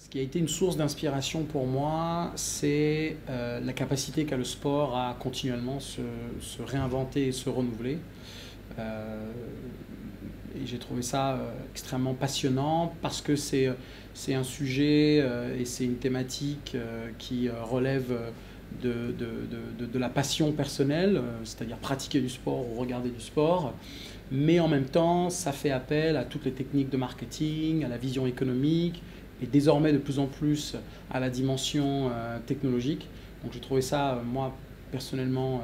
Ce qui a été une source d'inspiration pour moi, c'est la capacité qu'a le sport à continuellement se réinventer et se renouveler. Euh, et j'ai trouvé ça extrêmement passionnant parce que c'est un sujet et c'est une thématique qui relève de la passion personnelle, c'est-à-dire pratiquer du sport ou regarder du sport, mais en même temps, ça fait appel à toutes les techniques de marketing, à la vision économique et désormais de plus en plus à la dimension technologique. Donc j'ai trouvé ça, moi, personnellement,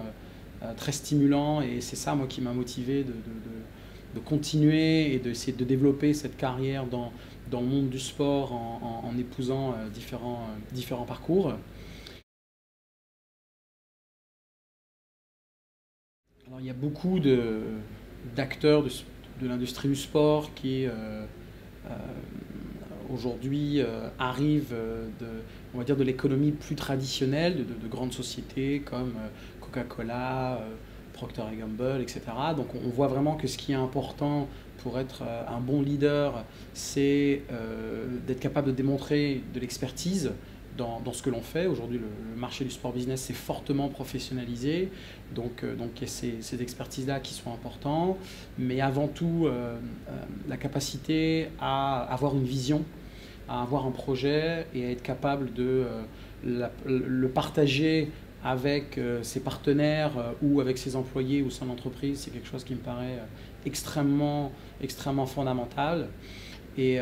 très stimulant et c'est ça, moi, qui m'a motivé de continuer et d'essayer de développer cette carrière dans le monde du sport en épousant différents parcours. Alors, il y a beaucoup d'acteurs de l'industrie du sport qui aujourd'hui arrivent on va dire de l'économie plus traditionnelle, de grandes sociétés comme Coca-Cola, Procter Gamble, etc. Donc on voit vraiment que ce qui est important pour être un bon leader, c'est d'être capable de démontrer de l'expertise dans ce que l'on fait. Aujourd'hui, le marché du sport business s'est fortement professionnalisé, donc il y a ces expertises-là qui sont importantes, mais avant tout, la capacité à avoir une vision, à avoir un projet et à être capable de le partager avec ses partenaires ou avec ses employés ou son entreprise, c'est quelque chose qui me paraît extrêmement fondamental. Et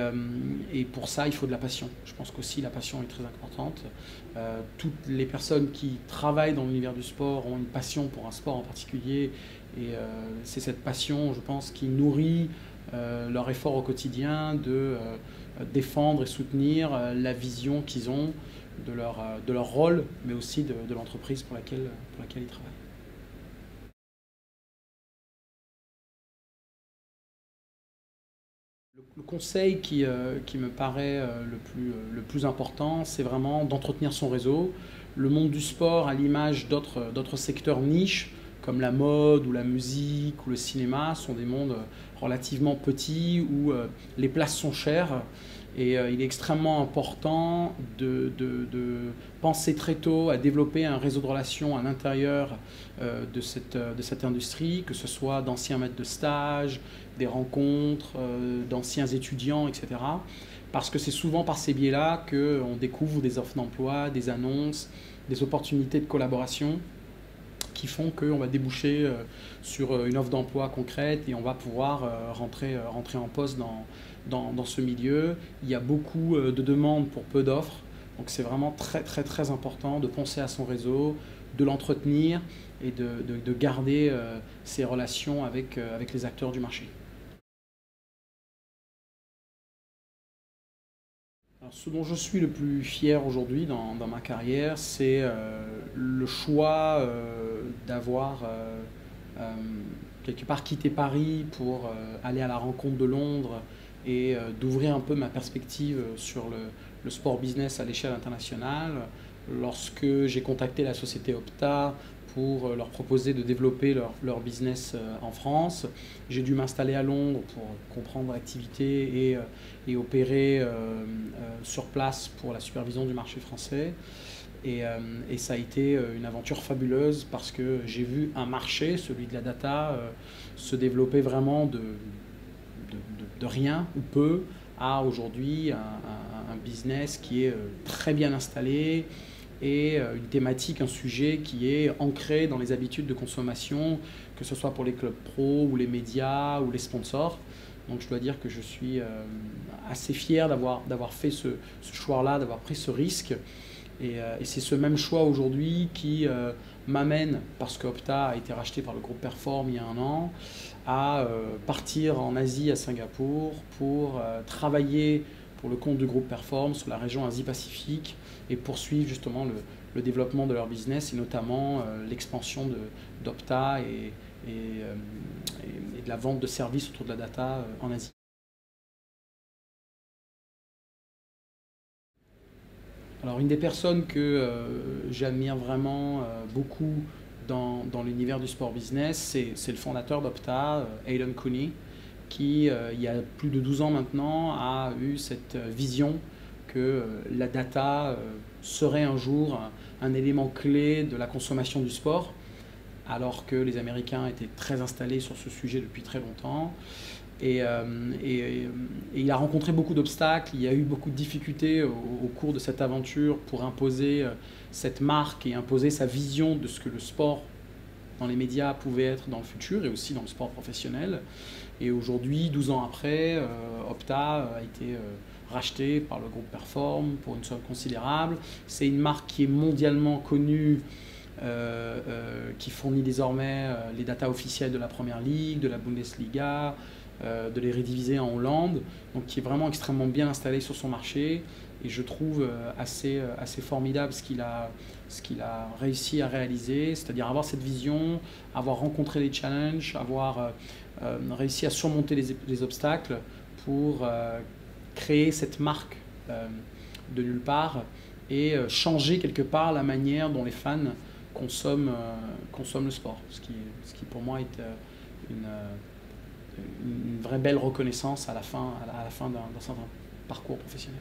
pour ça, il faut de la passion. Je pense qu'aussi la passion est très importante. Toutes les personnes qui travaillent dans l'univers du sport ont une passion pour un sport en particulier. Et c'est cette passion, je pense, qui nourrit leur effort au quotidien de défendre et soutenir la vision qu'ils ont de leur rôle, mais aussi de l'entreprise pour laquelle ils travaillent. Le conseil qui me paraît le plus important, c'est vraiment d'entretenir son réseau. Le monde du sport, à l'image d'autres secteurs niches, comme la mode ou la musique ou le cinéma, sont des mondes relativement petits où les places sont chères. Et il est extrêmement important de penser très tôt à développer un réseau de relations à l'intérieur de cette industrie, que ce soit d'anciens maîtres de stage, des rencontres, d'anciens étudiants, etc. Parce que c'est souvent par ces biais-là qu'on découvre des offres d'emploi, des annonces, des opportunités de collaboration qui font qu'on va déboucher sur une offre d'emploi concrète et on va pouvoir rentrer en poste dans ce milieu. Il y a beaucoup de demandes pour peu d'offres, donc c'est vraiment très important de penser à son réseau, de l'entretenir et de garder ses relations avec les acteurs du marché. Alors, ce dont je suis le plus fier aujourd'hui dans ma carrière, c'est le choix d'avoir quelque part quitté Paris pour aller à la rencontre de Londres et d'ouvrir un peu ma perspective sur le sport business à l'échelle internationale. Lorsque j'ai contacté la société Opta pour leur proposer de développer leur business en France, j'ai dû m'installer à Londres pour comprendre l'activité et opérer sur place pour la supervision du marché français. Et ça a été une aventure fabuleuse parce que j'ai vu un marché, celui de la data, se développer vraiment de rien ou peu à aujourd'hui un business qui est très bien installé et une thématique, un sujet qui est ancré dans les habitudes de consommation, que ce soit pour les clubs pro ou les médias ou les sponsors. Donc je dois dire que je suis assez fier d'avoir fait ce choix-là, d'avoir pris ce risque. Et c'est ce même choix aujourd'hui qui m'amène, parce qu'Opta a été racheté par le groupe Perform il y a un an, à partir en Asie, à Singapour, pour travailler pour le compte du groupe Perform sur la région Asie-Pacifique et poursuivre justement le développement de leur business et notamment l'expansion d'Opta et de la vente de services autour de la data en Asie. Alors une des personnes que j'admire vraiment beaucoup dans l'univers du sport business, c'est le fondateur d'Opta, Aidan Cooney, qui il y a plus de 12 ans maintenant a eu cette vision que la data serait un jour un élément clé de la consommation du sport, alors que les Américains étaient très installés sur ce sujet depuis très longtemps. Et il a rencontré beaucoup d'obstacles, il y a eu beaucoup de difficultés au cours de cette aventure pour imposer cette marque et imposer sa vision de ce que le sport dans les médias pouvait être dans le futur et aussi dans le sport professionnel. Et aujourd'hui, 12 ans après, Opta a été racheté par le groupe Perform pour une somme considérable. C'est une marque qui est mondialement connue, qui fournit désormais les datas officielles de la Première Ligue, de la Bundesliga, de l'Eredivisie en Hollande, donc qui est vraiment extrêmement bien installé sur son marché. Et je trouve assez formidable ce qu'il a réussi à réaliser, c'est-à-dire avoir cette vision, avoir rencontré les challenges, avoir réussi à surmonter les obstacles pour créer cette marque de nulle part et changer quelque part la manière dont les fans consomment le sport, ce qui pour moi est une vraie belle reconnaissance à la fin d'un certain parcours professionnel.